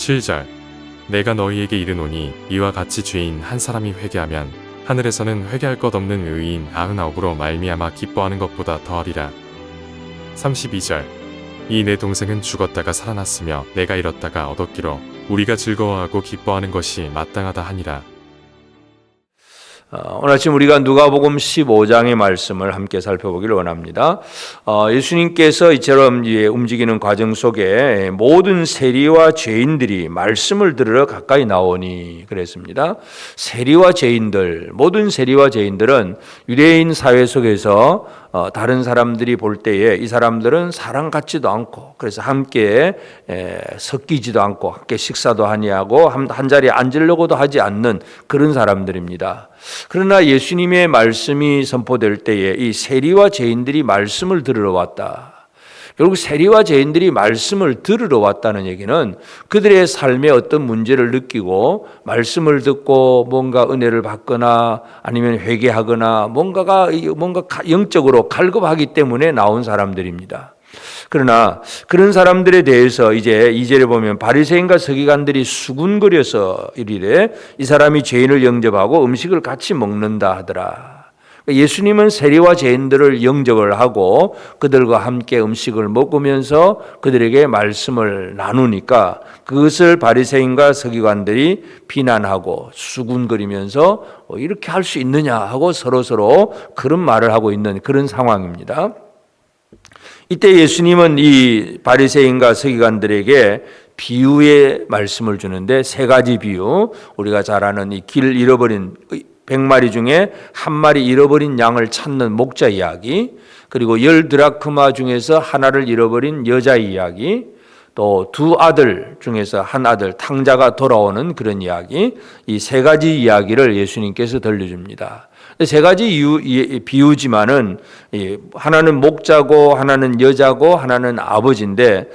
7절 내가 너희에게 이르노니 이와 같이 죄인 한 사람이 회개하면 하늘에서는 회개할 것 없는 의인 99으로 말미암아 기뻐하는 것보다 더하리라. 32절 이 내 동생은 죽었다가 살아났으며 내가 잃었다가 얻었기로 우리가 즐거워하고 기뻐하는 것이 마땅하다 하니라. 오늘 아침 우리가 누가복음 15장의 말씀을 함께 살펴보기를 원합니다. 예수님께서 이처럼 움직이는 과정 속에 모든 세리와 죄인들이 말씀을 들으러 가까이 나오니 그랬습니다. 세리와 죄인들, 모든 세리와 죄인들은 유대인 사회 속에서 다른 사람들이 볼 때에 이 사람들은 사람 같지도 않고 그래서 함께 섞이지도 않고 함께 식사도 아니하고 한 자리에 앉으려고도 하지 않는 그런 사람들입니다. 그러나 예수님의 말씀이 선포될 때에 이 세리와 죄인들이 말씀을 들으러 왔다. 결국 세리와 죄인들이 말씀을 들으러 왔다는 얘기는 그들의 삶에 어떤 문제를 느끼고 말씀을 듣고 뭔가 은혜를 받거나 아니면 회개하거나 뭔가 영적으로 갈급하기 때문에 나온 사람들입니다. 그러나 그런 사람들에 대해서 이제 2절에 보면 바리새인과 서기관들이 수군거려서 이르되 이 사람이 죄인을 영접하고 음식을 같이 먹는다 하더라. 예수님은 세리와 죄인들을 영접을 하고 그들과 함께 음식을 먹으면서 그들에게 말씀을 나누니까 그것을 바리새인과 서기관들이 비난하고 수군거리면서 이렇게 할 수 있느냐 하고 서로 그런 말을 하고 있는 그런 상황입니다. 이때 예수님은 이 바리새인과 서기관들에게 비유의 말씀을 주는데 세 가지 비유, 우리가 잘 아는 이 길 잃어버린 100마리 중에 한 마리 잃어버린 양을 찾는 목자 이야기, 그리고 10드라크마 중에서 하나를 잃어버린 여자 이야기, 또 두 아들 중에서 한 아들 탕자가 돌아오는 그런 이야기, 이 세 가지 이야기를 예수님께서 들려줍니다. 세 가지 비유지만은 하나는 목자고 하나는 여자고 하나는 아버지인데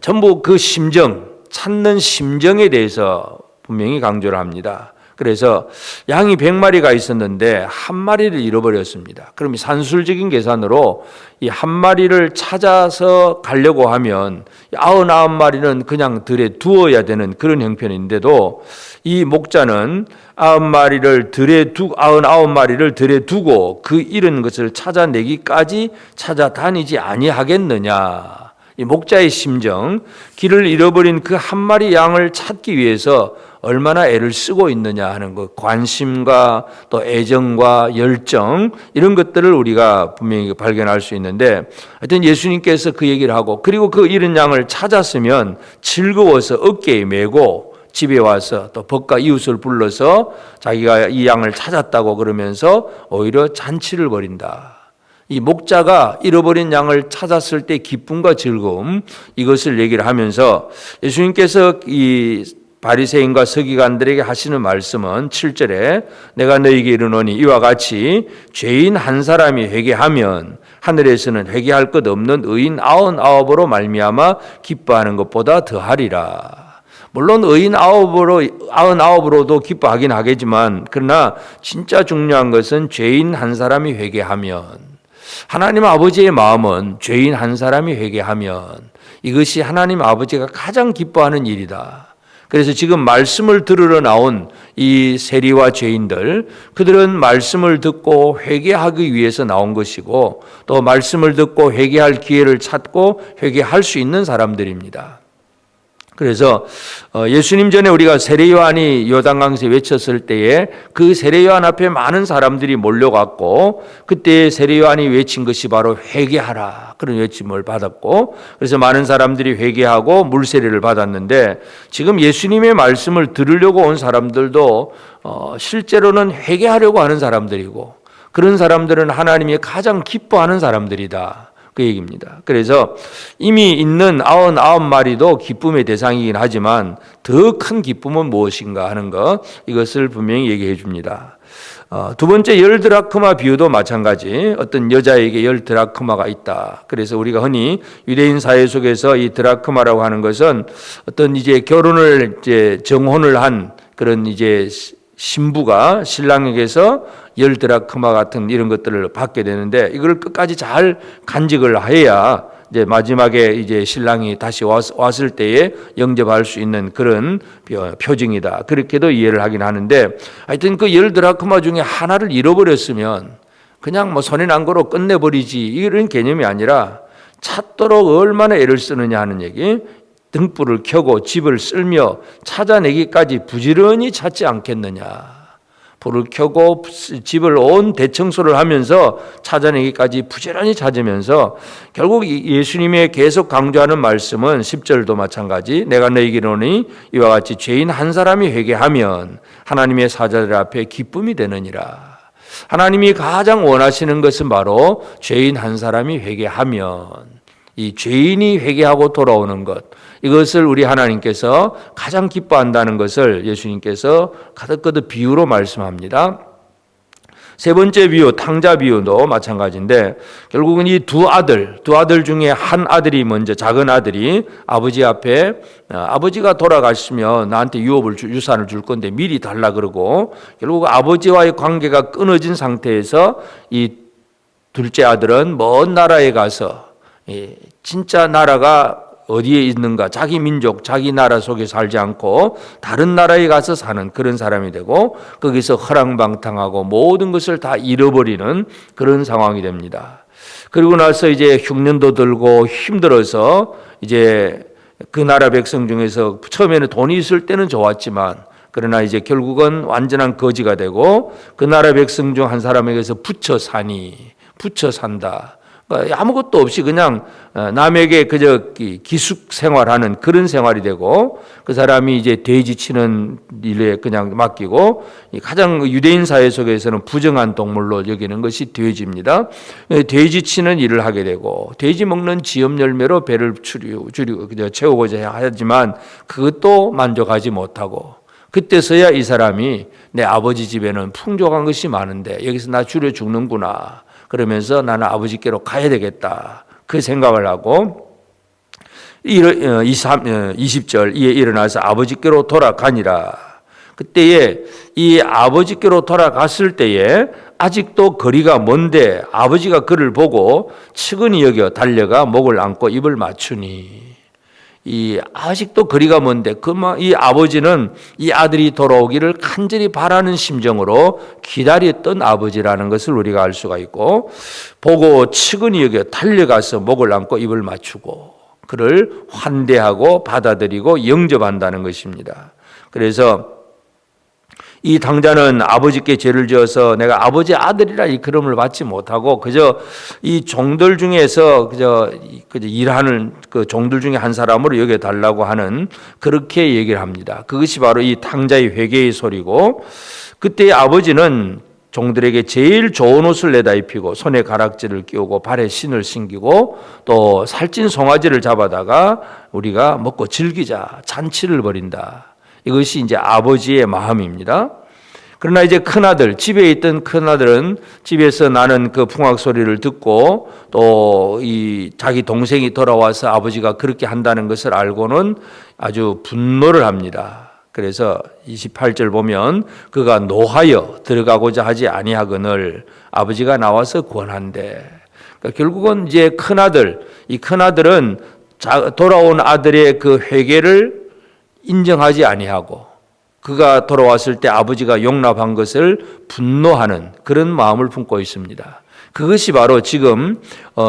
전부 그 심정, 찾는 심정에 대해서 분명히 강조를 합니다. 그래서 양이 100마리가 있었는데 한 마리를 잃어버렸습니다. 그럼 이 산술적인 계산으로 이 한 마리를 찾아서 가려고 하면 99마리는 그냥 들에 두어야 되는 그런 형편인데도 이 목자는 99마리를 들에 두고 그 잃은 것을 찾아내기까지 찾아다니지 아니하겠느냐. 이 목자의 심정, 길을 잃어버린 그 한 마리 양을 찾기 위해서 얼마나 애를 쓰고 있느냐 하는 것, 관심과 또 애정과 열정 이런 것들을 우리가 분명히 발견할 수 있는데 하여튼 예수님께서 그 얘기를 하고 그리고 그 잃은 양을 찾았으면 즐거워서 어깨에 메고 집에 와서 또 벗과 이웃을 불러서 자기가 이 양을 찾았다고 그러면서 오히려 잔치를 벌인다. 이 목자가 잃어버린 양을 찾았을 때 기쁨과 즐거움 이것을 얘기를 하면서 예수님께서 이 바리새인과 서기관들에게 하시는 말씀은 7절에 내가 너희에게 이르노니 이와 같이 죄인 한 사람이 회개하면 하늘에서는 회개할 것 없는 의인 99으로 말미암아 기뻐하는 것보다 더하리라. 물론 의인 99으로도 기뻐하긴 하겠지만 그러나 진짜 중요한 것은 죄인 한 사람이 회개하면 하나님 아버지의 마음은 죄인 한 사람이 회개하면 이것이 하나님 아버지가 가장 기뻐하는 일이다. 그래서 지금 말씀을 들으러 나온 이 세리와 죄인들, 그들은 말씀을 듣고 회개하기 위해서 나온 것이고 또 말씀을 듣고 회개할 기회를 찾고 회개할 수 있는 사람들입니다. 그래서 예수님 전에 우리가 세례요한이 요단강에서 외쳤을 때에 그 세례요한 앞에 많은 사람들이 몰려갔고 그때 세례요한이 외친 것이 바로 회개하라 그런 외침을 받았고 그래서 많은 사람들이 회개하고 물세례를 받았는데 지금 예수님의 말씀을 들으려고 온 사람들도 실제로는 회개하려고 하는 사람들이고 그런 사람들은 하나님이 가장 기뻐하는 사람들이다. 그 얘기입니다. 그래서 이미 있는 99마리도 기쁨의 대상이긴 하지만 더 큰 기쁨은 무엇인가 하는 것 이것을 분명히 얘기해 줍니다. 두 번째 10드라크마 비유도 마찬가지 어떤 여자에게 10드라크마가 있다. 그래서 우리가 흔히 유대인 사회 속에서 이 드라크마라고 하는 것은 어떤 이제 결혼을 정혼을 한 그런 이제 신부가 신랑에게서 10드라크마 같은 이런 것들을 받게 되는데 이걸 끝까지 잘 간직을 해야 이제 마지막에 이제 신랑이 다시 왔을 때에 영접할 수 있는 그런 표징이다. 그렇게도 이해를 하긴 하는데, 하여튼 그 10드라크마 중에 하나를 잃어버렸으면 그냥 뭐 손에 난 거로 끝내버리지, 이런 개념이 아니라 찾도록 얼마나 애를 쓰느냐 하는 얘기. 등불을 켜고 집을 쓸며 찾아내기까지 부지런히 찾지 않겠느냐. 불을 켜고 집을 온 대청소를 하면서 찾아내기까지 부지런히 찾으면서, 결국 예수님의 계속 강조하는 말씀은 10절도 마찬가지, 내가 너희에게 이르노니 이와 같이 죄인 한 사람이 회개하면 하나님의 사자들 앞에 기쁨이 되느니라. 하나님이 가장 원하시는 것은 바로 죄인 한 사람이 회개하면, 이 죄인이 회개하고 돌아오는 것, 이것을 우리 하나님께서 가장 기뻐한다는 것을 예수님께서 가득가득 비유로 말씀합니다. 세 번째 비유, 탕자 비유도 마찬가지인데, 결국은 이 두 아들 중에 한 아들이 먼저, 작은 아들이 아버지 앞에, 아버지가 돌아가시면 나한테 유산을 줄 건데 미리 달라 그러고, 결국 아버지와의 관계가 끊어진 상태에서 이 둘째 아들은 먼 나라에 가서, 진짜 나라가 어디에 있는가, 자기 민족, 자기 나라 속에 살지 않고 다른 나라에 가서 사는 그런 사람이 되고, 거기서 허랑방탕하고 모든 것을 다 잃어버리는 그런 상황이 됩니다. 그리고 나서 이제 흉년도 들고 힘들어서 이제 그 나라 백성 중에서 처음에는 돈이 있을 때는 좋았지만, 그러나 이제 결국은 완전한 거지가 되고 그 나라 백성 중 한 사람에게서 붙여 산다. 아무것도 없이 그냥 남에게 그저 기숙 생활하는 그런 생활이 되고, 그 사람이 이제 돼지 치는 일에 그냥 맡기고, 가장 유대인 사회 속에서는 부정한 동물로 여기는 것이 돼지입니다. 돼지 치는 일을 하게 되고, 돼지 먹는 지엽 열매로 배를 채우고자 하지만 그것도 만족하지 못하고, 그때서야 이 사람이 내 아버지 집에는 풍족한 것이 많은데 여기서 나 줄여 죽는구나, 그러면서 나는 아버지께로 가야 되겠다, 그 생각을 하고 20절 이에 일어나서 아버지께로 돌아가니라. 그때에 이 아버지께로 돌아갔을 때에 아직도 거리가 먼데 아버지가 그를 보고 측은히 여겨 달려가 목을 안고 입을 맞추니, 이 아직도 거리가 먼데 이 아버지는 이 아들이 돌아오기를 간절히 바라는 심정으로 기다렸던 아버지라는 것을 우리가 알 수가 있고, 보고 측은히 여겨 달려가서 목을 안고 입을 맞추고 그를 환대하고 받아들이고 영접한다는 것입니다. 그래서 이 탕자는 아버지께 죄를 지어서 내가 아버지 아들이라 이 그름을 받지 못하고 그저 이 종들 중에서 그저 일하는 그 종들 중에 한 사람으로 여겨달라고 하는, 그렇게 얘기를 합니다. 그것이 바로 이 탕자의 회개의 소리고, 그때 아버지는 종들에게 제일 좋은 옷을 내다 입히고 손에 가락지를 끼우고 발에 신을 신기고 또 살찐 송아지를 잡아다가 우리가 먹고 즐기자, 잔치를 벌인다. 이것이 이제 아버지의 마음입니다. 그러나 이제 큰아들, 집에 있던 큰아들은 집에서 나는 그 풍악 소리를 듣고 또 이 자기 동생이 돌아와서 아버지가 그렇게 한다는 것을 알고는 아주 분노를 합니다. 그래서 28절 보면 그가 노하여 들어가고자 하지 아니하거늘 아버지가 나와서 권한대. 그러니까 결국은 이제 이 큰아들은 돌아온 아들의 그 회개를 인정하지 아니하고 그가 돌아왔을 때 아버지가 용납한 것을 분노하는 그런 마음을 품고 있습니다. 그것이 바로 지금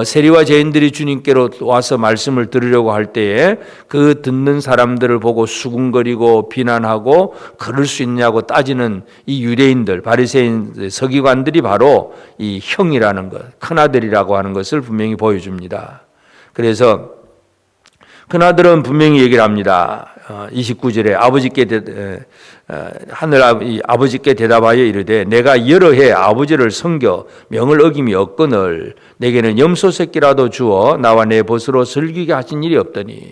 세리와 죄인들이 주님께로 와서 말씀을 들으려고 할 때에 그 듣는 사람들을 보고 수군거리고 비난하고 그럴 수 있냐고 따지는 이 유대인들, 바리새인 서기관들이 바로 이 형이라는 것, 큰아들이라고 하는 것을 분명히 보여줍니다. 그래서 큰아들은 분명히 얘기를 합니다. 29절에 아버지께 대답하여 이르되 내가 여러 해 아버지를 섬겨 명을 어김이 없거늘 내게는 염소 새끼라도 주어 나와 내 벗으로 슬기게 하신 일이 없더니,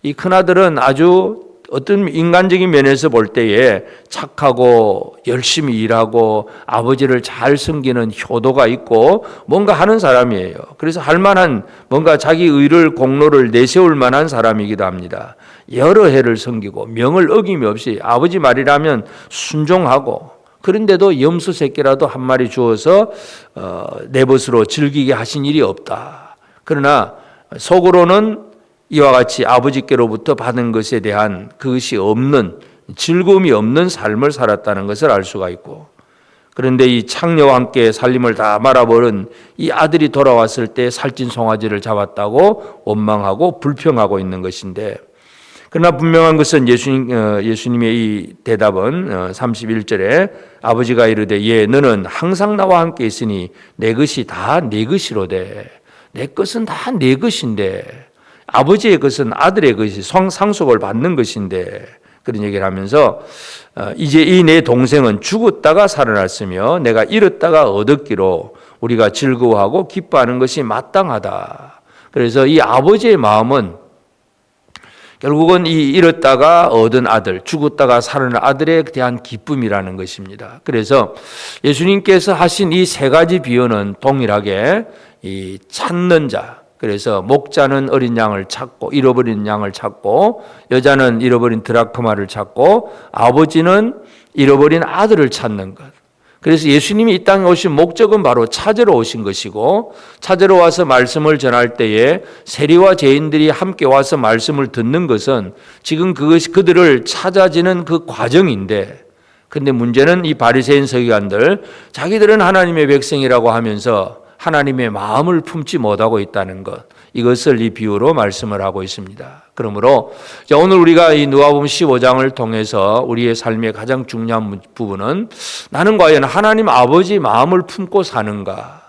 이 큰아들은 아주 어떤 인간적인 면에서 볼 때에 착하고 열심히 일하고 아버지를 잘 섬기는 효도가 있고 뭔가 하는 사람이에요. 그래서 할 만한 뭔가 자기 의를 공로를 내세울 만한 사람이기도 합니다. 여러 해를 섬기고 명을 어김이 없이 아버지 말이라면 순종하고, 그런데도 염소 새끼라도 한 마리 주어서 내 벗으로 즐기게 하신 일이 없다. 그러나 속으로는 이와 같이 아버지께로부터 받은 것에 대한 그것이 없는, 즐거움이 없는 삶을 살았다는 것을 알 수가 있고, 그런데 이 창녀와 함께 살림을 다 말아버린 이 아들이 돌아왔을 때 살찐 송아지를 잡았다고 원망하고 불평하고 있는 것인데, 그러나 분명한 것은 예수님의 이 대답은 31절에 아버지가 이르되 예 너는 항상 나와 함께 있으니 내 것이 다 내 것이로되, 내 것은 다 내 것인데, 아버지의 것은 아들의 것이 상속을 받는 것인데, 그런 얘기를 하면서 이제 이 내 동생은 죽었다가 살아났으며 내가 잃었다가 얻었기로 우리가 즐거워하고 기뻐하는 것이 마땅하다. 그래서 이 아버지의 마음은 결국은 이 잃었다가 얻은 아들, 죽었다가 살아난 아들에 대한 기쁨이라는 것입니다. 그래서 예수님께서 하신 이 세 가지 비유는 동일하게 이 찾는 자, 그래서 목자는 어린 양을 찾고 잃어버린 양을 찾고, 여자는 잃어버린 드라크마를 찾고, 아버지는 잃어버린 아들을 찾는 것. 그래서 예수님이 이 땅에 오신 목적은 바로 찾으러 오신 것이고, 찾으러 와서 말씀을 전할 때에 세리와 죄인들이 함께 와서 말씀을 듣는 것은 지금 그것이 그들을 찾아지는 그 과정인데, 근데 문제는 이 바리새인 서기관들, 자기들은 하나님의 백성이라고 하면서 하나님의 마음을 품지 못하고 있다는 것, 이것을 이 비유로 말씀을 하고 있습니다. 그러므로 오늘 우리가 이 누가복음 15장을 통해서 우리의 삶의 가장 중요한 부분은, 나는 과연 하나님 아버지 마음을 품고 사는가,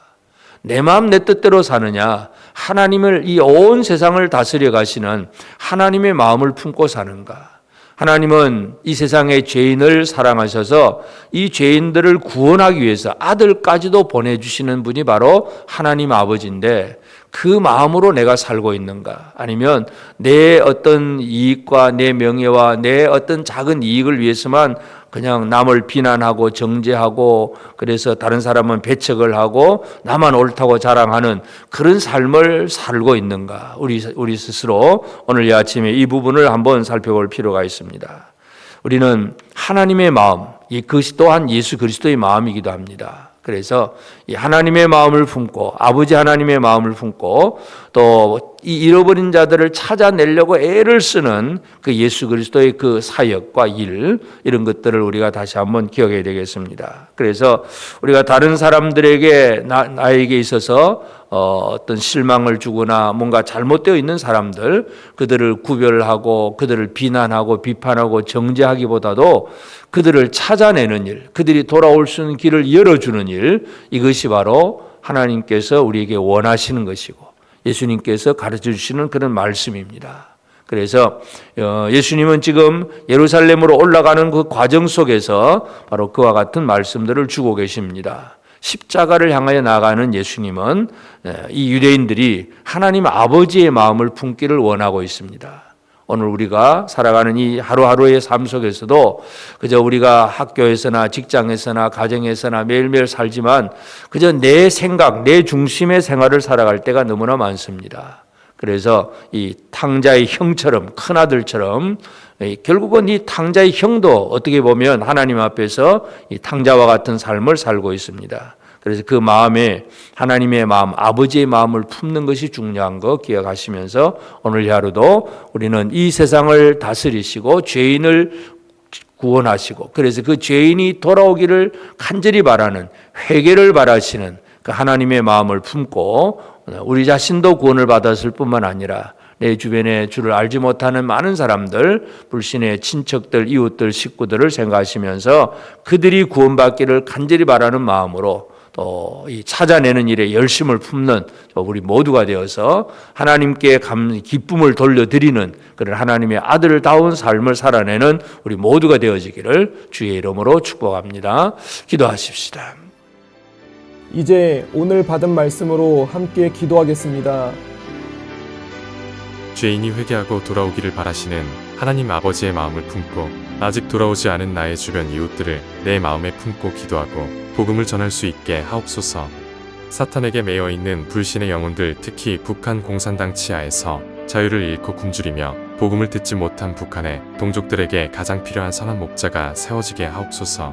내 마음 내 뜻대로 사느냐, 하나님을, 이 온 세상을 다스려 가시는 하나님의 마음을 품고 사는가. 하나님은 이 세상의 죄인을 사랑하셔서 이 죄인들을 구원하기 위해서 아들까지도 보내주시는 분이 바로 하나님 아버지인데, 그 마음으로 내가 살고 있는가? 아니면 내 어떤 이익과 내 명예와 내 어떤 작은 이익을 위해서만 그냥 남을 비난하고 정죄하고, 그래서 다른 사람은 배척을 하고 나만 옳다고 자랑하는 그런 삶을 살고 있는가? 우리 스스로 오늘 이 아침에 이 부분을 한번 살펴볼 필요가 있습니다. 우리는 하나님의 마음, 그것이 또한 예수 그리스도의 마음이기도 합니다. 그래서 이 하나님의 마음을 품고, 아버지 하나님의 마음을 품고, 또 이 잃어버린 자들을 찾아내려고 애를 쓰는 그 예수 그리스도의 그 사역과 일, 이런 것들을 우리가 다시 한번 기억해야 되겠습니다. 그래서 우리가 다른 사람들에게 나에게 있어서 어떤 실망을 주거나 뭔가 잘못되어 있는 사람들, 그들을 구별하고 그들을 비난하고 비판하고 정죄하기보다도 그들을 찾아내는 일, 그들이 돌아올 수 있는 길을 열어주는 일, 이것이 바로 하나님께서 우리에게 원하시는 것이고 예수님께서 가르쳐 주시는 그런 말씀입니다. 그래서 예수님은 지금 예루살렘으로 올라가는 그 과정 속에서 바로 그와 같은 말씀들을 주고 계십니다. 십자가를 향하여 나가는 예수님은 이 유대인들이 하나님 아버지의 마음을 품기를 원하고 있습니다. 오늘 우리가 살아가는 이 하루하루의 삶 속에서도 그저 우리가 학교에서나 직장에서나 가정에서나 매일매일 살지만 그저 내 생각, 내 중심의 생활을 살아갈 때가 너무나 많습니다. 그래서 이 탕자의 형처럼, 큰아들처럼 결국은 이 탕자의 형도 어떻게 보면 하나님 앞에서 이 탕자와 같은 삶을 살고 있습니다. 그래서 그 마음에 하나님의 마음, 아버지의 마음을 품는 것이 중요한 거 기억하시면서 오늘 하루도 우리는 이 세상을 다스리시고 죄인을 구원하시고, 그래서 그 죄인이 돌아오기를 간절히 바라는, 회개를 바라시는 그 하나님의 마음을 품고 우리 자신도 구원을 받았을 뿐만 아니라 내 주변에 주를 알지 못하는 많은 사람들, 불신의 친척들, 이웃들, 식구들을 생각하시면서 그들이 구원받기를 간절히 바라는 마음으로 또 이 찾아내는 일에 열심을 품는 우리 모두가 되어서 하나님께 기쁨을 돌려드리는 그런 하나님의 아들다운 삶을 살아내는 우리 모두가 되어지기를 주의 이름으로 축복합니다. 기도하십시다. 이제 오늘 받은 말씀으로 함께 기도하겠습니다. 죄인이 회개하고 돌아오기를 바라시는 하나님 아버지의 마음을 품고 아직 돌아오지 않은 나의 주변 이웃들을 내 마음에 품고 기도하고 복음을 전할 수 있게 하옵소서. 사탄에게 매여 있는 불신의 영혼들, 특히 북한 공산당 치하에서 자유를 잃고 굶주리며 복음을 듣지 못한 북한의 동족들에게 가장 필요한 선한 목자가 세워지게 하옵소서.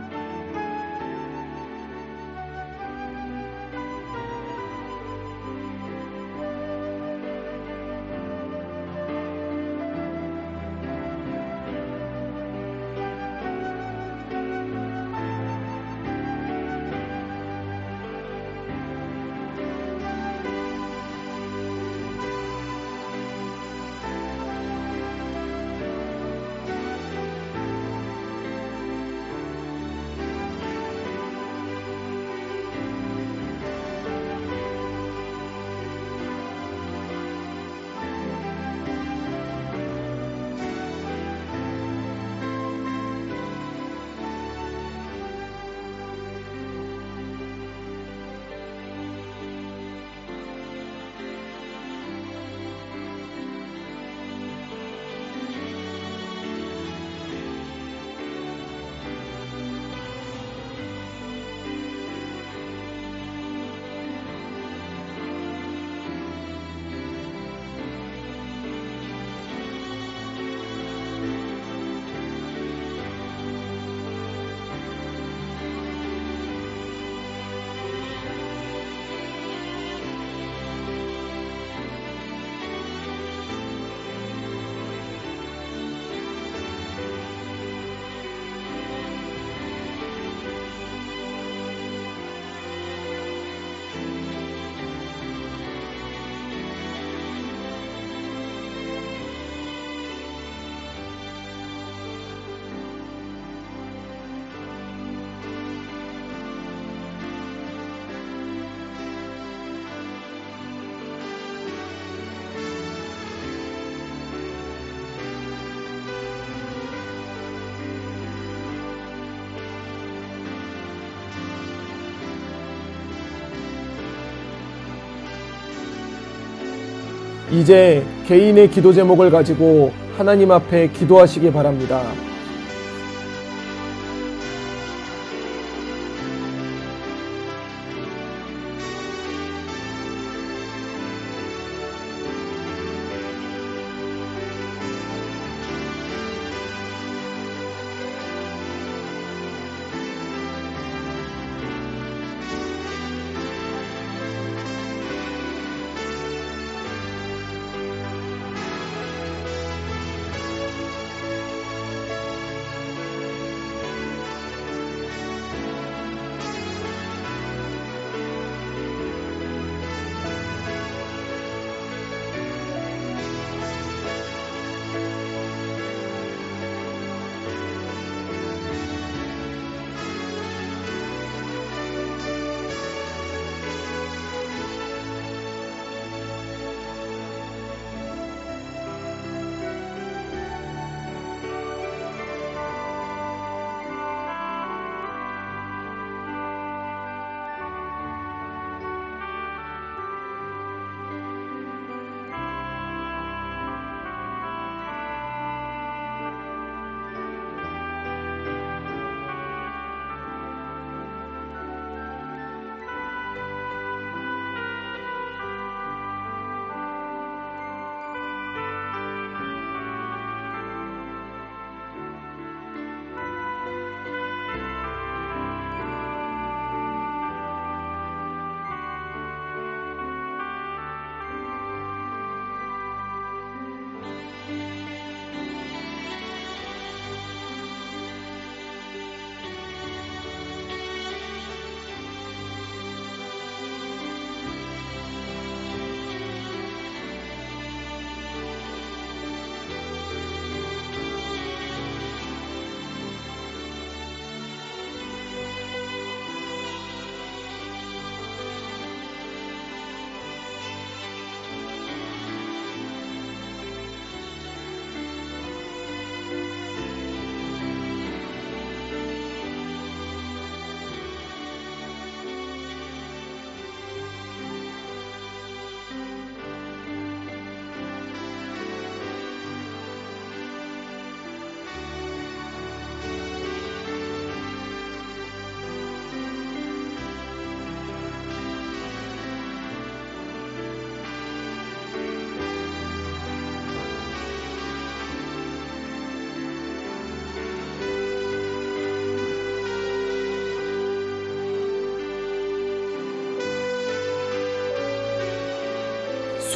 이제 개인의 기도 제목을 가지고 하나님 앞에 기도하시기 바랍니다.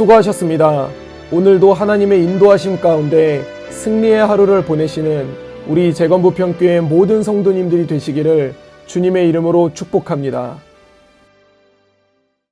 수고하셨습니다. 오늘도 하나님의 인도하심 가운데 승리의 하루를 보내시는 우리 재건부평교회 모든 성도님들이 되시기를 주님의 이름으로 축복합니다.